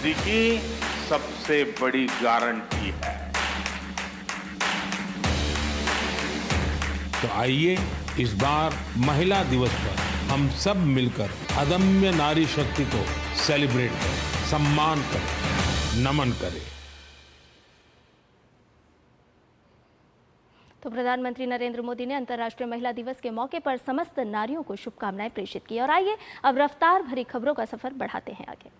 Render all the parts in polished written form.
Democracy की सबसे बड़ी गारंटी है। तो आइए इस बार महिला दिवस पर हम सब मिलकर अदम्य नारी शक्ति को सेलिब्रेट करें, सम्मान करें, नमन करें। तो प्रधानमंत्री नरेंद्र मोदी ने अंतर्राष्ट्रीय महिला दिवस के मौके पर समस्त नारियों को शुभकामनाएं प्रेषित की। और आइए अब रफ्तार भरी खबरों का सफर बढ़ाते हैं आगे।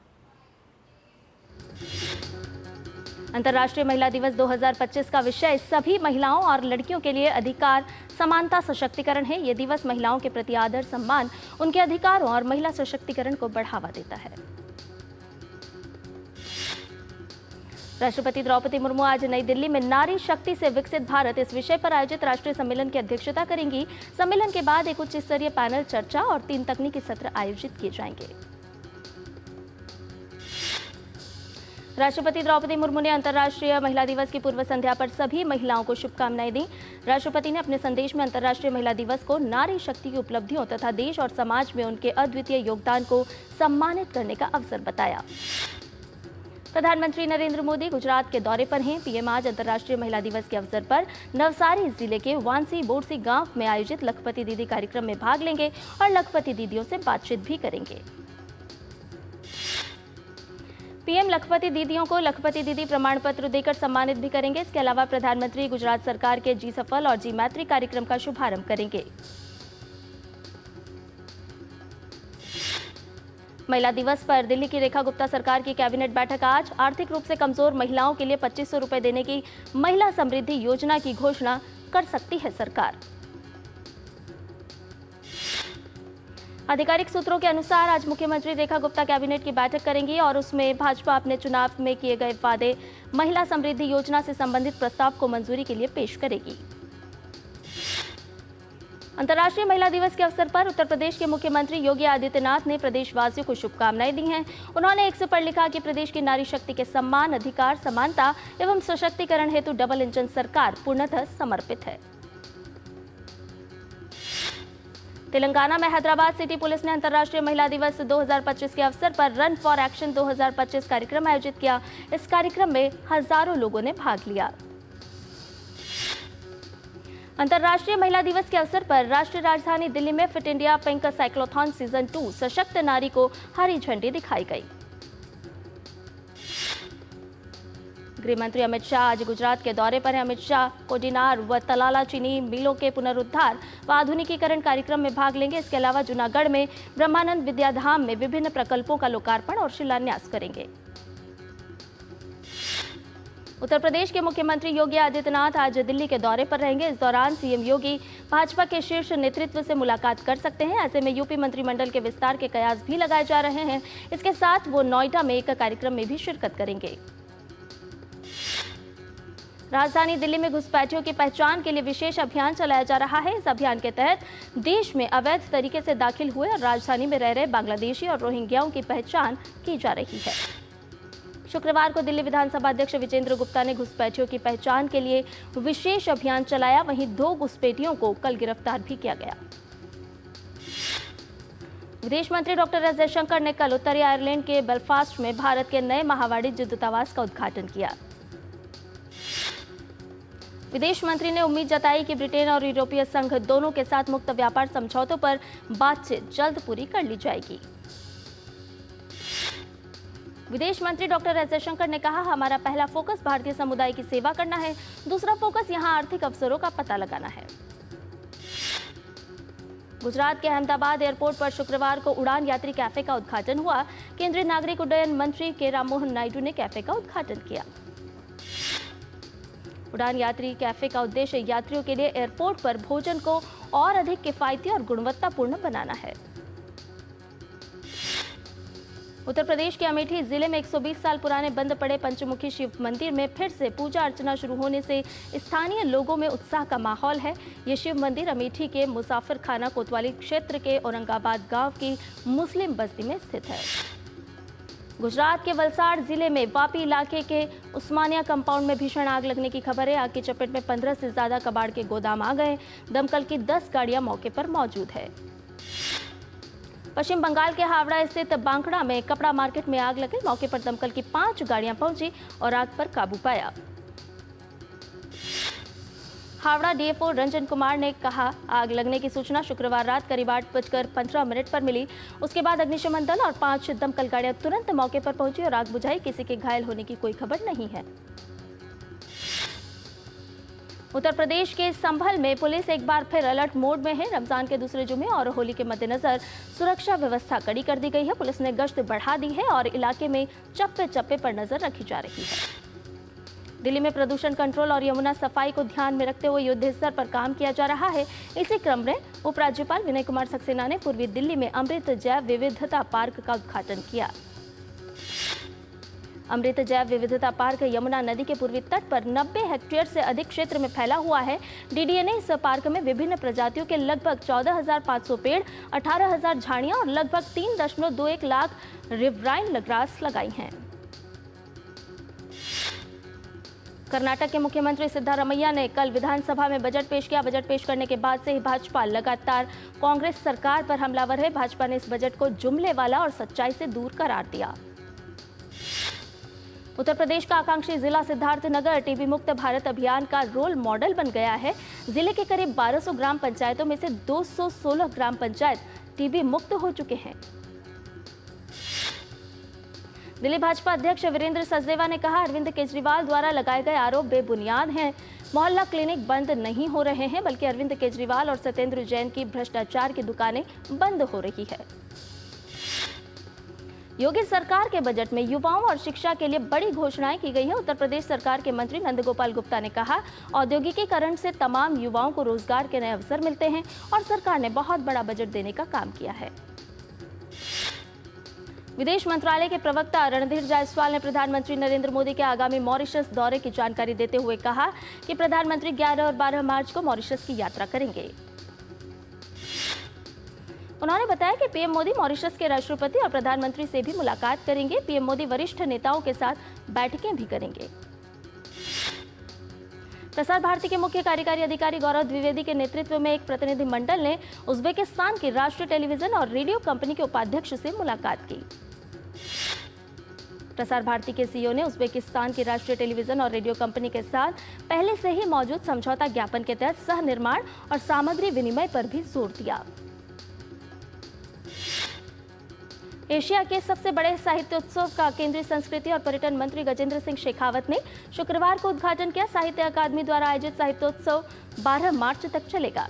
अंतर्राष्ट्रीय महिला दिवस 2025 का विषय सभी महिलाओं और लड़कियों के लिए अधिकार, समानता, सशक्तिकरण है। ये दिवस महिलाओं के प्रति आदर, सम्मान, उनके अधिकारों और महिला सशक्तिकरण को बढ़ावा देता है। राष्ट्रपति द्रौपदी मुर्मू आज नई दिल्ली में नारी शक्ति से विकसित भारत इस विषय पर आयोजित राष्ट्रीय सम्मेलन की अध्यक्षता करेंगी। सम्मेलन के बाद एक उच्च स्तरीय पैनल चर्चा और 3 तकनीकी सत्र आयोजित किए जाएंगे। राष्ट्रपति द्रौपदी मुर्मू ने अंतर्राष्ट्रीय महिला दिवस की पूर्व संध्या पर सभी महिलाओं को शुभकामनाएं दी। राष्ट्रपति ने अपने संदेश में अंतर्राष्ट्रीय महिला दिवस को नारी शक्ति की उपलब्धियों तथा देश और समाज में उनके अद्वितीय योगदान को सम्मानित करने का अवसर बताया। प्रधानमंत्री नरेंद्र मोदी गुजरात के दौरे पर हैं। पीएम आज अंतर्राष्ट्रीय महिला दिवस के अवसर पर नवसारी जिले के वांसी बोरसी गांव में आयोजित लखपति दीदी कार्यक्रम में भाग लेंगे और लखपति दीदियों से बातचीत भी करेंगे। पीएम लखपति दीदियों को लखपति दीदी प्रमाण पत्र देकर सम्मानित भी करेंगे। इसके अलावा प्रधानमंत्री गुजरात सरकार के जी सफल और जी मैत्री कार्यक्रम का शुभारंभ करेंगे। महिला दिवस पर दिल्ली की रेखा गुप्ता सरकार की कैबिनेट बैठक आज। आर्थिक रूप से कमजोर महिलाओं के लिए 2500 रुपए देने की महिला समृद्धि योजना की घोषणा कर सकती है सरकार। आधिकारिक सूत्रों के अनुसार आज मुख्यमंत्री रेखा गुप्ता कैबिनेट की बैठक करेंगी और उसमें भाजपा अपने चुनाव में किए गए वादे महिला समृद्धि योजना से संबंधित प्रस्ताव को मंजूरी के लिए पेश करेगी। अंतर्राष्ट्रीय महिला दिवस के अवसर पर उत्तर प्रदेश के मुख्यमंत्री योगी आदित्यनाथ ने प्रदेशवासियों को शुभकामनाएं दी हैं। उन्होंने एक पर लिखा कि प्रदेश की नारी शक्ति के सम्मान, अधिकार, समानता एवं सशक्तिकरण हेतु डबल इंजन सरकार पूर्णतः समर्पित है। तेलंगाना में हैदराबाद सिटी पुलिस ने अंतर्राष्ट्रीय महिला दिवस 2025 के अवसर पर रन फॉर एक्शन 2025 कार्यक्रम आयोजित किया। इस कार्यक्रम में हजारों लोगों ने भाग लिया। अंतर्राष्ट्रीय महिला दिवस के अवसर पर राष्ट्रीय राजधानी दिल्ली में fit India pink cyclothon season 2 सशक्त नारी को हरी झंडी दिखाई गई। गृह मंत्री अमित शाह आज गुजरात के दौरे पर हैं। अमित शाह कोडिनार व तलाला चीनी मिलों के पुनरुद्धार व आधुनिकीकरण कार्यक्रम में भाग लेंगे। इसके अलावा जूनागढ़ में ब्रह्मानंद विद्याधाम में विभिन्न प्रकल्पों का लोकार्पण और शिलान्यास करेंगे। उत्तर प्रदेश के मुख्यमंत्री योगी आदित्यनाथ आज दिल्ली के दौरे पर रहेंगे। इस दौरान सीएम योगी भाजपा के शीर्ष नेतृत्व से मुलाकात कर सकते हैं। ऐसे में यूपी मंत्रिमंडल के विस्तार के कयास भी लगाए जा रहे हैं। इसके साथ वो नोएडा में एक कार्यक्रम में भी शिरकत करेंगे। राजधानी दिल्ली में घुसपैठियों की पहचान के लिए विशेष अभियान चलाया जा रहा है। इस अभियान के तहत देश में अवैध तरीके से दाखिल हुए और राजधानी में रह रहे बांग्लादेशी और रोहिंग्याओं की पहचान की जा रही है। शुक्रवार को दिल्ली विधानसभा अध्यक्ष विजेंद्र गुप्ता ने घुसपैठियों की पहचान के लिए विशेष अभियान चलाया। वहीं 2 घुसपैठियों को कल गिरफ्तार भी किया गया। विदेश मंत्री डॉक्टर एस जयशंकर ने कल उत्तरी आयरलैंड के बेलफास्ट में भारत के नए महावाणिज्य दूतावास का उद्घाटन किया। विदेश मंत्री ने उम्मीद जताई कि ब्रिटेन और यूरोपीय संघ दोनों के साथ मुक्त व्यापार समझौतों पर बातचीत जल्द पूरी कर ली जाएगी। विदेश मंत्री डॉक्टर एस जयशंकर ने कहा, हमारा पहला फोकस भारतीय समुदाय की सेवा करना है। दूसरा फोकस यहां आर्थिक अवसरों का पता लगाना है। गुजरात के अहमदाबाद एयरपोर्ट पर शुक्रवार को उड़ान यात्री कैफे का उद्घाटन हुआ। केंद्रीय नागरिक उड्डयन मंत्री के राममोहन नायडू ने कैफे का उद्घाटन किया। उड़ान यात्री कैफे का उद्देश्य यात्रियों के लिए एयरपोर्ट पर भोजन को और अधिक किफायती और गुणवत्तापूर्ण बनाना है। उत्तर प्रदेश के अमेठी जिले में 120 साल पुराने बंद पड़े पंचमुखी शिव मंदिर में फिर से पूजा अर्चना शुरू होने से स्थानीय लोगों में उत्साह का माहौल है। ये शिव मंदिर अमेठी के मुसाफिर खाना कोतवाली क्षेत्र के औरंगाबाद गांव की मुस्लिम बस्ती में स्थित है। गुजरात के वलसाड़ जिले में वापी इलाके के उस्मानिया कंपाउंड में भीषण आग लगने की खबर है। आग की चपेट में 15 से ज्यादा कबाड़ के गोदाम आ गए। दमकल की 10 गाड़ियां मौके पर मौजूद है। पश्चिम बंगाल के हावड़ा स्थित बांकड़ा में कपड़ा मार्केट में आग लगी। मौके पर दमकल की 5 गाड़ियां पहुंची और आग पर काबू पाया। हावड़ा डीएफओ रंजन कुमार ने कहा, आग लगने की सूचना शुक्रवार रात करीब 8:15 पर मिली। उसके बाद अग्निशमन दल और 5 दमकल गाड़ियां तुरंत मौके पर पहुंची और आग बुझाई। किसी के घायल होने की कोई खबर नहीं है। उत्तर प्रदेश के संभल में पुलिस एक बार फिर अलर्ट मोड में है। रमजान के दूसरे जुमे और होली के मद्देनजर सुरक्षा व्यवस्था कड़ी कर दी गई है। पुलिस ने गश्त बढ़ा दी है और इलाके में चप्पे चप्पे पर नजर रखी जा रही है। दिल्ली में प्रदूषण कंट्रोल और यमुना सफाई को ध्यान में रखते हुए युद्ध स्तर पर काम किया जा रहा है। इसी क्रम में उपराज्यपाल विनय कुमार सक्सेना ने पूर्वी दिल्ली में अमृत जैव विविधता पार्क का उद्घाटन किया। अमृत जैव विविधता पार्क यमुना नदी के पूर्वी तट पर 90 हेक्टेयर से अधिक क्षेत्र में फैला हुआ है। डीडीए ने इस पार्क में विभिन्न प्रजातियों के लगभग 14,500 पेड़, 18,000 झाड़ियां और लगभग 3.21 लाख रिवराइन ग्रास लगाई हैं। कर्नाटक के मुख्यमंत्री सिद्धारमैया ने कल विधानसभा में बजट पेश किया। बजट पेश करने के बाद से ही भाजपा लगातार कांग्रेस सरकार पर हमलावर है। भाजपा ने इस बजट को जुमले वाला और सच्चाई से दूर करार दिया। उत्तर प्रदेश का आकांक्षी जिला सिद्धार्थनगर टीबी मुक्त भारत अभियान का रोल मॉडल बन गया है। जिले के करीब 1200 ग्राम पंचायतों में से 216 ग्राम पंचायत टीबी मुक्त हो चुके हैं। दिल्ली भाजपा अध्यक्ष वीरेंद्र सचदेवा ने कहा, अरविंद केजरीवाल द्वारा लगाए गए आरोप बेबुनियाद हैं। मोहल्ला क्लिनिक बंद नहीं हो रहे हैं, बल्कि अरविंद केजरीवाल और सत्येंद्र जैन की भ्रष्टाचार की दुकानें बंद हो रही है। योगी सरकार के बजट में युवाओं और शिक्षा के लिए बड़ी घोषणाएं की गई है। उत्तर प्रदेश सरकार के मंत्री नंदगोपाल गुप्ता ने कहा, औद्योगिकीकरण से तमाम युवाओं को रोजगार के नए अवसर मिलते हैं और सरकार ने बहुत बड़ा बजट देने का काम किया है। विदेश मंत्रालय के प्रवक्ता रणधीर जायसवाल ने प्रधानमंत्री नरेंद्र मोदी के आगामी मॉरिशस दौरे की जानकारी देते हुए कहा कि प्रधानमंत्री 11 और 12 मार्च को मॉरिशस की यात्रा करेंगे। उन्होंने बताया कि पीएम मोदी मॉरिशस के राष्ट्रपति और प्रधानमंत्री से भी मुलाकात करेंगे। पीएम मोदी वरिष्ठ नेताओं के साथ बैठकें भी करेंगे। प्रसार भारती के मुख्य कार्यकारी अधिकारी गौरव द्विवेदी के नेतृत्व में एक प्रतिनिधिमंडल ने उज्बेकिस्तान की राष्ट्रीय टेलीविजन और रेडियो कंपनी के उपाध्यक्ष से मुलाकात की। प्रसार भारती के सीईओ ने उज्बेकिस्तान की राष्ट्रीय टेलीविजन और रेडियो कंपनी के साथ पहले से ही मौजूद समझौता ज्ञापन के तहत सह निर्माण और सामग्री विनिमय पर भी जोर दिया। एशिया के सबसे बड़े साहित्योत्सव का केंद्रीय संस्कृति और पर्यटन मंत्री गजेंद्र सिंह शेखावत ने शुक्रवार को उद्घाटन किया। साहित्य अकादमी द्वारा आयोजित साहित्योत्सव 12 मार्च तक चलेगा।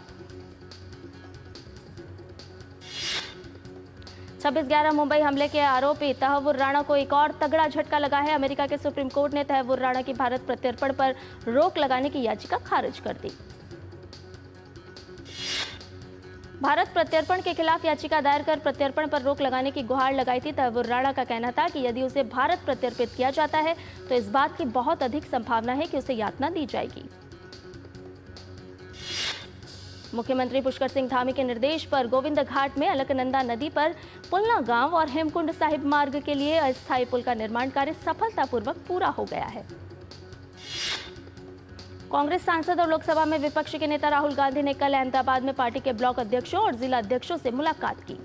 26/11 मुंबई हमले के आरोपी तहव्वुर राणा को एक और तगड़ा झटका लगा है। अमेरिका के सुप्रीम कोर्ट ने तहव्वुर राणा की भारत प्रत्यर्पण पर रोक लगाने की याचिका खारिज कर दी। भारत प्रत्यर्पण के खिलाफ याचिका दायर कर प्रत्यर्पण पर रोक लगाने की गुहार लगाई थी। तहव्वुर राणा का कहना था कि यदि उसे भारत प्रत्यर्पित किया जाता है तो इस बात की बहुत अधिक संभावना है कि उसे यातना दी जाएगी। मुख्यमंत्री पुष्कर सिंह धामी के निर्देश पर गोविंद घाट में अलकनंदा नदी पर पुलना गांव और हेमकुंड साहिब मार्ग के लिए अस्थायी पुल का निर्माण कार्य सफलतापूर्वक पूरा हो गया है। कांग्रेस सांसद और लोकसभा में विपक्ष के नेता राहुल गांधी ने कल अहमदाबाद में पार्टी के ब्लॉक अध्यक्षों और जिला अध्यक्षों से मुलाकात की।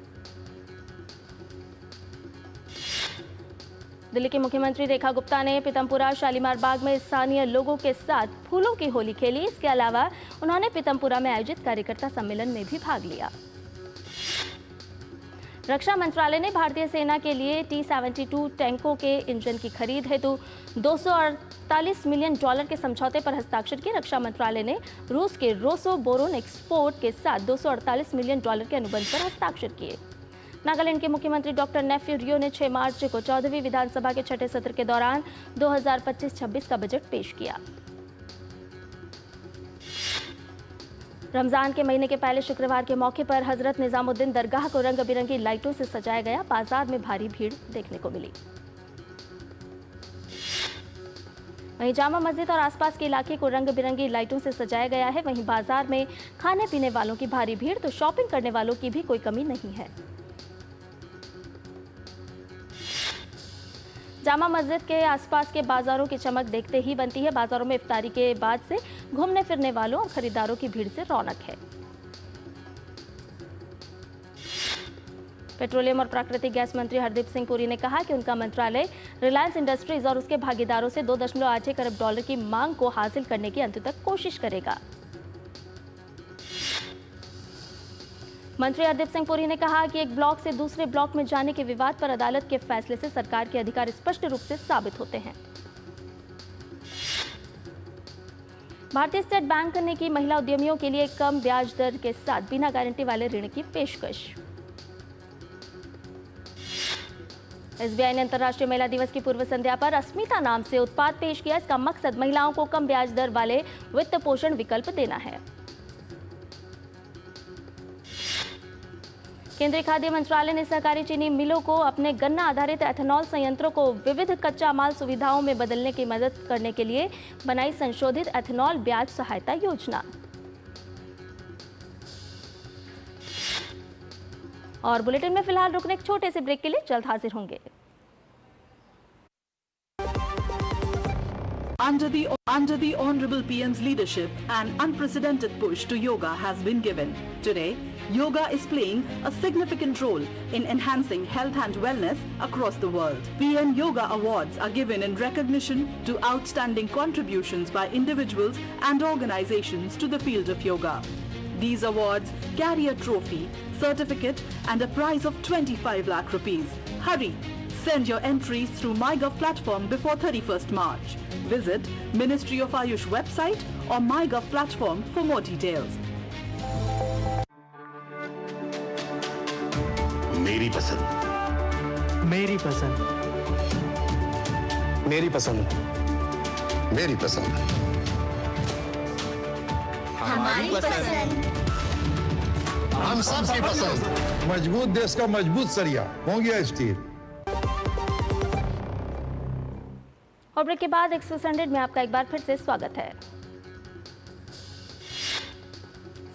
दिल्ली की मुख्यमंत्री रेखा गुप्ता ने पीतमपुरा शालीमार बाग में स्थानीय लोगों के साथ फूलों की होली खेली। इसके अलावा उन्होंने पीतमपुरा में आयोजित कार्यकर्ता सम्मेलन में भी भाग लिया। रक्षा मंत्रालय ने भारतीय सेना के लिए T-72 टैंकों के इंजन की खरीद हेतु $248 मिलियन के समझौते पर हस्ताक्षर किए। रक्षा मंत्रालय ने रूस के रोसोबोरोन एक्सपोर्ट के साथ $248 मिलियन के अनुबंध पर हस्ताक्षर किए। नागालैंड के मुख्यमंत्री डॉक्टर नेफ्यू रियो ने 6 मार्च को 14वीं विधानसभा के छठे सत्र के दौरान 2025-26 का बजट पेश किया। रमजान के महीने के पहले शुक्रवार के मौके पर हजरत निजामुद्दीन दरगाह को रंग बिरंगी लाइटों से सजाया गया। बाजार में भारी भीड़ देखने को मिली। वहीं जामा मस्जिद और आसपास के इलाके को रंग बिरंगी लाइटों से सजाया गया है। वहीं बाजार में खाने पीने वालों की भारी भीड़ तो शॉपिंग करने वालों की भी कोई कमी नहीं है। जामा मस्जिद के आसपास के बाजारों की चमक देखते ही बनती है। बाजारों में इफ्तारी के बाद से घूमने फिरने वालों और खरीदारों की भीड़ से रौनक है। पेट्रोलियम और प्राकृतिक गैस मंत्री हरदीप सिंह पुरी ने कहा कि उनका मंत्रालय रिलायंस इंडस्ट्रीज और उसके भागीदारों से $2.81 अरब की मांग को हासिल करने की अंत तक कोशिश करेगा। मंत्री हरदीप सिंह पुरी ने कहा कि एक ब्लॉक से दूसरे ब्लॉक में जाने के विवाद पर अदालत के फैसले से सरकार के अधिकार स्पष्ट रूप से साबित होते हैं। भारतीय स्टेट बैंक ने की महिला उद्यमियों के लिए कम ब्याज दर के साथ बिना गारंटी वाले ऋण की पेशकश। एसबीआई ने अंतर्राष्ट्रीय महिला दिवस की पूर्व संध्या पर अस्मिता नाम से उत्पाद पेश किया। इसका मकसद महिलाओं को कम ब्याज दर वाले वित्त पोषण विकल्प देना है। केंद्रीय खाद्य मंत्रालय ने सहकारी चीनी मिलों को अपने गन्ना आधारित एथेनॉल संयंत्रों को विविध कच्चा माल सुविधाओं में बदलने की मदद करने के लिए बनाई संशोधित एथेनॉल ब्याज सहायता योजना। और बुलेटिन में फिलहाल रुकने एक छोटे से ब्रेक के लिए जल्द हाजिर होंगे। Under the Honorable PM's leadership, an unprecedented push to yoga has been given. Today, yoga is playing a significant role in enhancing health and wellness across the world. PM Yoga Awards are given in recognition to outstanding contributions by individuals and organizations to the field of yoga. These awards carry a trophy, certificate and a prize of 25 lakh rupees. Hurry! Send your entries through MyGov platform before 31st March. Visit Ministry of Ayush website or MyGov platform for more details. मेरी पसंद, मेरी पसंद, मेरी पसंद, मेरी पसंद, हमारी पसंद, हम सबकी पसंद। मजबूत देश का मजबूत सरिया हो गया स्टील। और ब्रेक के बाद एक्सप्रेस 100 में आपका एक बार फिर से स्वागत है।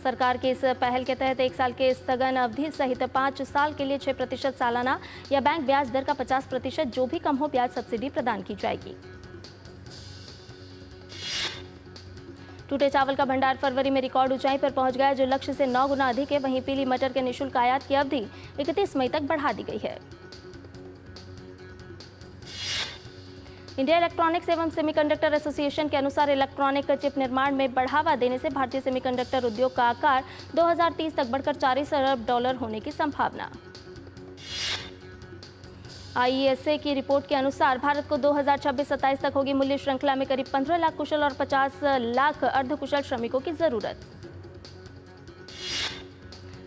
सरकार की इस पहल के तहत 1 साल के स्थगन अवधि सहित 5 साल के लिए 6% सालाना या बैंक ब्याज दर का 50% जो भी कम हो ब्याज सब्सिडी प्रदान की जाएगी। टूटे चावल का भंडार फरवरी में रिकॉर्ड ऊंचाई पर पहुंच गया, जो लक्ष्य से 9 गुना अधिक है। वहीं पीली मटर के निःशुल्क आयात की अवधि 31 मई तक बढ़ा दी गई है। इंडिया इलेक्ट्रॉनिक्स एवं सेमीकंडक्टर एसोसिएशन के अनुसार इलेक्ट्रॉनिक चिप निर्माण में बढ़ावा देने से भारतीय सेमीकंडक्टर उद्योग का आकार 2030 तक बढ़कर $40 अरब होने की संभावना। आईईएसए की रिपोर्ट के अनुसार भारत को 2026-27 तक होगी मूल्य श्रृंखला में करीब 15 लाख कुशल और 50 लाख अर्धकुशल श्रमिकों की जरूरत।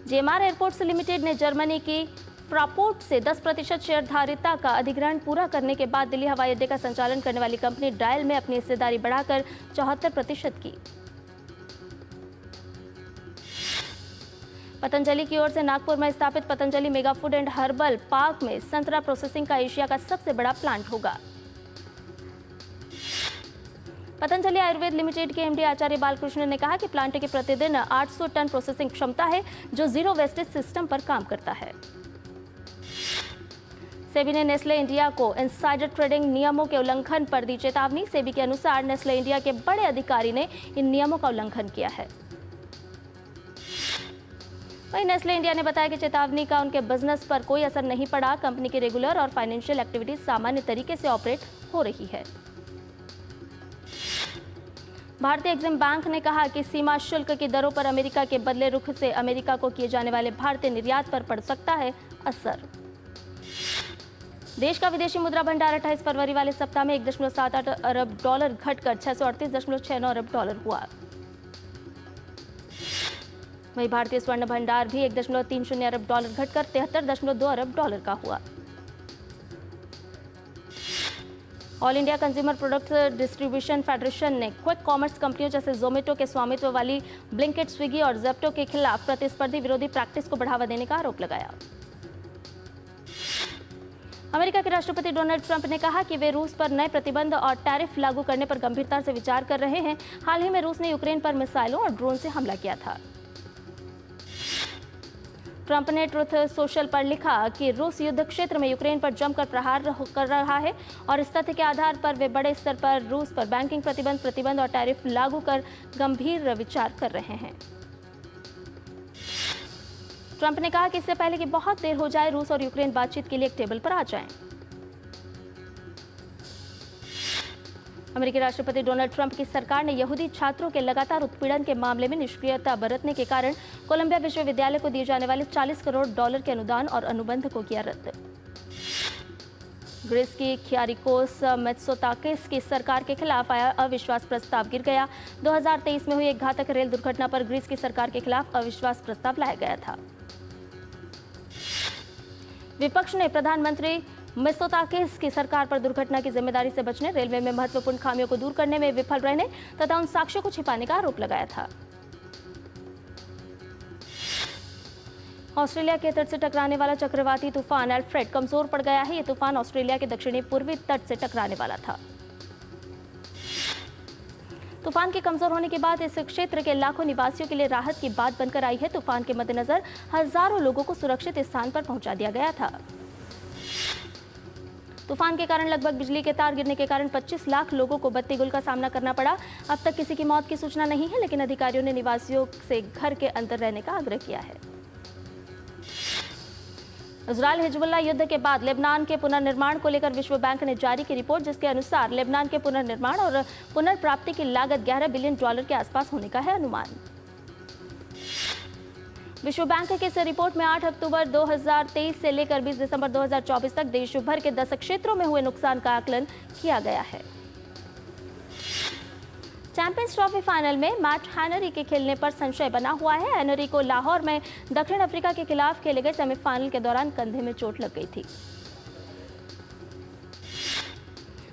जेएमआर एयरपोर्ट्स लिमिटेड ने जर्मनी की फ्रापोर्ट से 10% शेयरधारिता का अधिग्रहण पूरा करने के बाद दिल्ली हवाई अड्डे का संचालन करने वाली कंपनी डायल में अपनी हिस्सेदारी बढ़ाकर 74% की। पतंजलि की ओर से नागपुर में स्थापित Patanjali mega food and herbal park में संतरा प्रोसेसिंग का एशिया का सबसे बड़ा प्लांट होगा। पतंजलि आयुर्वेद लिमिटेड के एमडी आचार्य बालकृष्ण ने कहा कि प्लांट की प्रतिदिन 800 टन प्रोसेसिंग क्षमता है, जो जीरो वेस्टेज सिस्टम पर काम करता है। सेबी ने नेस्ले इंडिया को इनसाइडर ट्रेडिंग नियमों के उल्लंघन पर दी चेतावनी। सेबी के अनुसार नेस्ले इंडिया के बड़े अधिकारी ने इन नियमों का उल्लंघन किया है। वहीं नेस्ले इंडिया ने बताया कि चेतावनी का उनके बिजनेस पर कोई असर नहीं पड़ा। कंपनी की रेगुलर और फाइनेंशियल एक्टिविटीज सामान्य तरीके से ऑपरेट हो रही है। भारतीय एग्जिम बैंक ने कहा कि सीमा शुल्क की दरों पर अमेरिका के बदले रुख से अमेरिका को किए जाने वाले भारतीय निर्यात पर पड़ सकता है असर। देश का विदेशी मुद्रा भंडार 28 फरवरी वाले सप्ताह में $1.78 अरब घटकर $638.69 अरब हुआ। वहीं भारतीय स्वर्ण भंडार भी $1.30 अरब घटकर $73.2 अरब का हुआ। All India consumer products distribution federation ने क्विक कॉमर्स कंपनियों जैसे जोमेटो के स्वामित्व वाली ब्लिंकिट, स्विगी और जेप्टो के खिलाफ प्रतिस्पर्धी विरोधी प्रैक्टिस को बढ़ावा देने का आरोप लगाया। अमेरिका के राष्ट्रपति डोनाल्ड ट्रंप ने कहा कि वे रूस पर नए प्रतिबंध और टैरिफ लागू करने पर गंभीरता से विचार कर रहे हैं। हाल ही में रूस ने यूक्रेन पर मिसाइलों और ड्रोन से हमला किया था। ट्रंप ने ट्रुथ सोशल पर लिखा कि रूस युद्ध क्षेत्र में यूक्रेन पर जमकर प्रहार कर रहा है और इस तथ्य के आधार पर वे बड़े स्तर पर रूस पर बैंकिंग प्रतिबंध और टैरिफ लागू कर गंभीर विचार कर रहे हैं। ट्रंप ने कहा कि इससे पहले कि बहुत देर हो जाए, रूस और यूक्रेन बातचीत के लिए एक टेबल पर आ जाएं। अमेरिकी राष्ट्रपति डोनाल्ड ट्रंप की सरकार ने यहूदी छात्रों के लगातार उत्पीड़न के मामले में निष्क्रियता बरतने के कारण कोलंबिया विश्वविद्यालय को दिए जाने वाले $40 करोड़ के अनुदान और अनुबंध को किया रद्द। ग्रीस की क्यारिकोस मित्सोताकिस की सरकार के खिलाफ आया अविश्वास प्रस्ताव गिर गया। 2023 में हुई एक घातक रेल दुर्घटना पर ग्रीस की सरकार के खिलाफ अविश्वास प्रस्ताव लाया गया था। विपक्ष ने प्रधानमंत्री मित्सोताकिस की सरकार पर दुर्घटना की जिम्मेदारी से बचने, रेलवे में महत्वपूर्ण खामियों को दूर करने में विफल रहने तथा उन साक्ष्यों को छिपाने का आरोप लगाया था। ऑस्ट्रेलिया के तट से टकराने वाला चक्रवाती तूफान एल्फ्रेड कमजोर पड़ गया है। यह तूफान ऑस्ट्रेलिया के दक्षिणी पूर्वी तट से टकराने वाला था। तूफान के कमजोर होने के बाद इस क्षेत्र के लाखों निवासियों के लिए राहत की बात बनकर आई है। तूफान के मद्देनजर हजारों लोगों को सुरक्षित स्थान पर पहुंचा दिया गया था। तूफान के कारण लगभग बिजली के तार गिरने के कारण 25 लाख लोगों को बत्ती गुल का सामना करना पड़ा। अब तक किसी की मौत की सूचना नहीं है, लेकिन अधिकारियों ने निवासियों से घर के अंदर रहने का आग्रह किया है। इजरायल हिजबुल्लाह युद्ध के बाद लेबनान के पुनर्निर्माण को लेकर विश्व बैंक ने जारी की रिपोर्ट, जिसके अनुसार लेबनान के पुनर्निर्माण और पुनर्प्राप्ति की लागत $11 बिलियन के आसपास होने का है अनुमान। विश्व बैंक की इस रिपोर्ट में 8 अक्टूबर 2023 से लेकर 20 दिसंबर 2024 तक देश भर के 10 क्षेत्रों में हुए नुकसान का आकलन किया गया है। चैंपियंस ट्रॉफी फाइनल में मैट हेनरी के खेलने पर संशय बना हुआ है। हेनरी को लाहौर में दक्षिण अफ्रीका के खिलाफ खेले गए सेमीफाइनल के दौरान कंधे में चोट लग गई थी।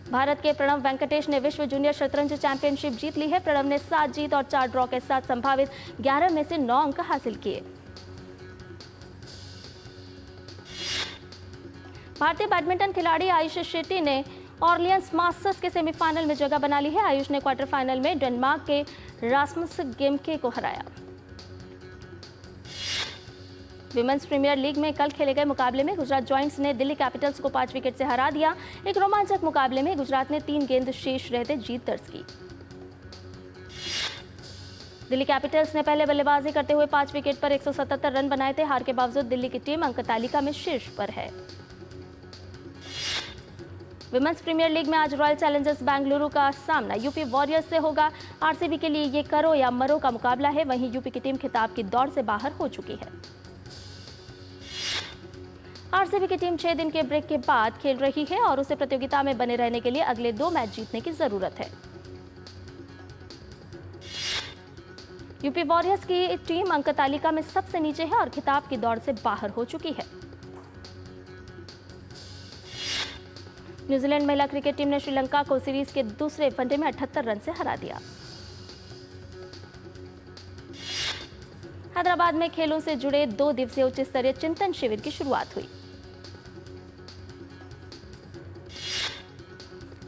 भारत के प्रणव वेंकटेश ने विश्व जूनियर शतरंज चैंपियनशिप जीत ली है। प्रणव ने 7 जीत और 4 ड्रॉ के साथ संभावित 11 में से 9 अंक हासिल किए। भारतीय बैडमिंटन खिलाड़ी आयुष शेट्टी ने ऑर्लियंस मास्टर्स के सेमीफाइनल में जगह बना ली है। आयुष ने क्वार्टर फाइनल में डेनमार्क के रास्मस गेमके को हराया। विमेंस प्रीमियर लीग में कल खेले गए मुकाबले में गुजरात जॉइंट्स ने दिल्ली कैपिटल्स को 5 विकेट से हरा दिया। एक रोमांचक मुकाबले में गुजरात ने 3 गेंद शेष रहते जीत दर्ज की। दिल्ली कैपिटल्स ने पहले बल्लेबाजी करते हुए 5 विकेट पर 177 रन बनाए थे। हार के बावजूद दिल्ली की टीम अंक तालिका में शीर्ष पर है। विमेंस प्रीमियर लीग में आज रॉयल चैलेंजर्स बेंगलुरु का सामना यूपी वॉरियर्स से होगा। आरसीबी के लिए ये करो या मरो का मुकाबला है। वहीं यूपी की टीम खिताब की दौड़ से बाहर हो चुकी है। आरसीबी की टीम 6 दिन के ब्रेक के बाद खेल रही है और उसे प्रतियोगिता में बने रहने के लिए अगले 2 मैच जीतने की जरूरत है। यूपी वॉरियर्स की टीम अंक तालिका में सबसे नीचे है और खिताब की दौड़ से बाहर हो चुकी है। न्यूजीलैंड महिला क्रिकेट टीम ने श्रीलंका को सीरीज के दूसरे वनडे में 78 रन से हरा दिया। हैदराबाद में खेलों से जुड़े 2 दिवसीय उच्च स्तरीय चिंतन शिविर की शुरुआत हुई।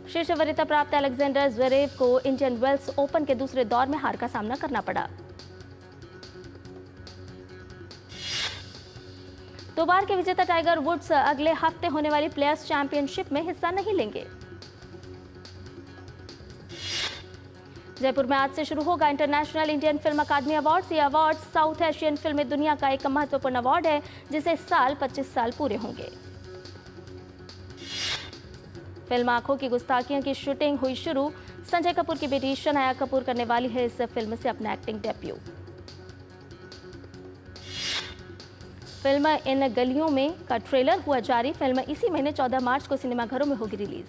शीर्ष वरीयता प्राप्त अलेक्जेंडर ज़्वेरेव को इंडियन वेल्स ओपन के दूसरे दौर में हार का सामना करना पड़ा। 2 बार के विजेता टाइगर वुड्स अगले हफ्ते होने वाली प्लेयर्स चैंपियनशिप में हिस्सा नहीं लेंगे। जयपुर में आज से शुरू होगा इंटरनेशनल इंडियन फिल्म अकादमी अवार्ड्स। ये अवार्ड साउथ एशियन फिल्म दुनिया का एक महत्वपूर्ण अवार्ड है, जिसे इस साल 25 साल पूरे होंगे। फिल्म आंखों की गुस्ताखियों की शूटिंग हुई शुरू। संजय कपूर की बेटी शनाया कपूर करने वाली है इस फिल्म से अपना एक्टिंग डेब्यू। फिल्म इन गलियों में का ट्रेलर हुआ जारी। फिल्म इसी महीने 14 मार्च को सिनेमाघरों में होगी रिलीज।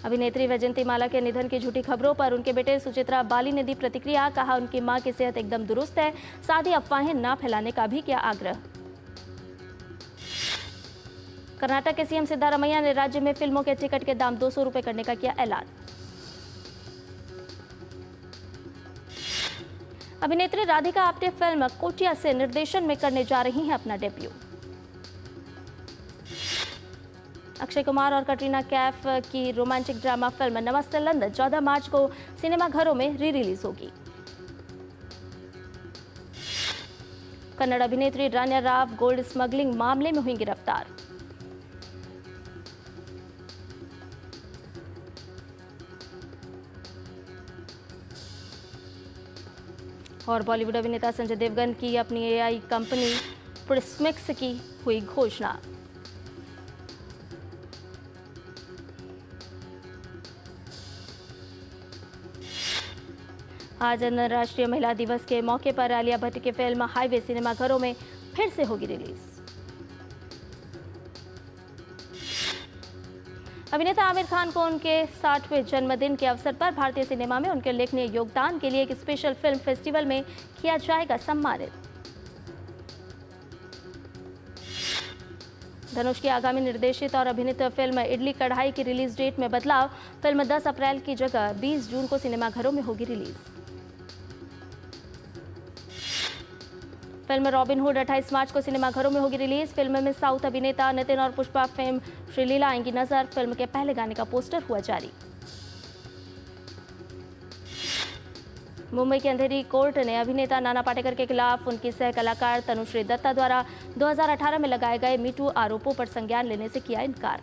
अभिनेत्री वैजयंतीमाला के निधन की झूठी खबरों पर उनके बेटे सुचित्रा बाली ने दी प्रतिक्रिया। कहा उनकी मां की सेहत एकदम दुरुस्त है, साथ ही अफवाहें ना फैलाने का भी किया आग्रह। कर्नाटक के सीएम सिद्धारमैया ने राज्य में फिल्मों के टिकट के दाम 200 रुपए करने का किया ऐलान। अभिनेत्री राधिका आप्टे फिल्म कोटिया से निर्देशन में करने जा रही हैं अपना डेब्यू। अक्षय कुमार और कटरीना कैफ की रोमांटिक ड्रामा फिल्म नमस्ते लंदन 14 मार्च को सिनेमाघरों में री रिलीज होगी। कन्नड़ अभिनेत्री रान्या राव गोल्ड स्मगलिंग मामले में हुई गिरफ्तार। और बॉलीवुड अभिनेता संजय देवगन की अपनी एआई कंपनी प्रिस्मिक्स की हुई घोषणा। आज अंतर्राष्ट्रीय महिला दिवस के मौके पर आलिया भट्ट की फिल्म हाईवे सिनेमाघरों में फिर से होगी रिलीज। अभिनेता आमिर खान को उनके 60वें जन्मदिन के अवसर पर भारतीय सिनेमा में उनके उल्लेखनीय योगदान के लिए एक स्पेशल फिल्म फेस्टिवल में किया जाएगा सम्मानित। धनुष की आगामी निर्देशित और अभिनीत फिल्म इडली कढ़ाई की रिलीज डेट में बदलाव। फिल्म 10 अप्रैल की जगह 20 जून को सिनेमाघरों में होगी रिलीज। फिल्म रॉबिन हुड 28 मार्च को सिनेमाघरों में होगी रिलीज। फिल्म में साउथ अभिनेता नितिन और पुष्पा फेम श्रीलीला आएंगी नजर। फिल्म के पहले गाने का पोस्टर हुआ जारी। मुंबई की अंधेरी कोर्ट ने अभिनेता नाना पाटेकर के खिलाफ उनकी सह कलाकार तनुश्री दत्ता द्वारा 2018 में लगाए गए मीटू आरोपों पर संज्ञान लेने से किया इनकार।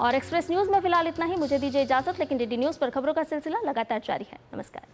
और एक्सप्रेस न्यूज में फिलहाल इतना ही। मुझे दीजिए इजाजत, लेकिन डीडी न्यूज पर खबरों का सिलसिला लगातार जारी है। नमस्कार।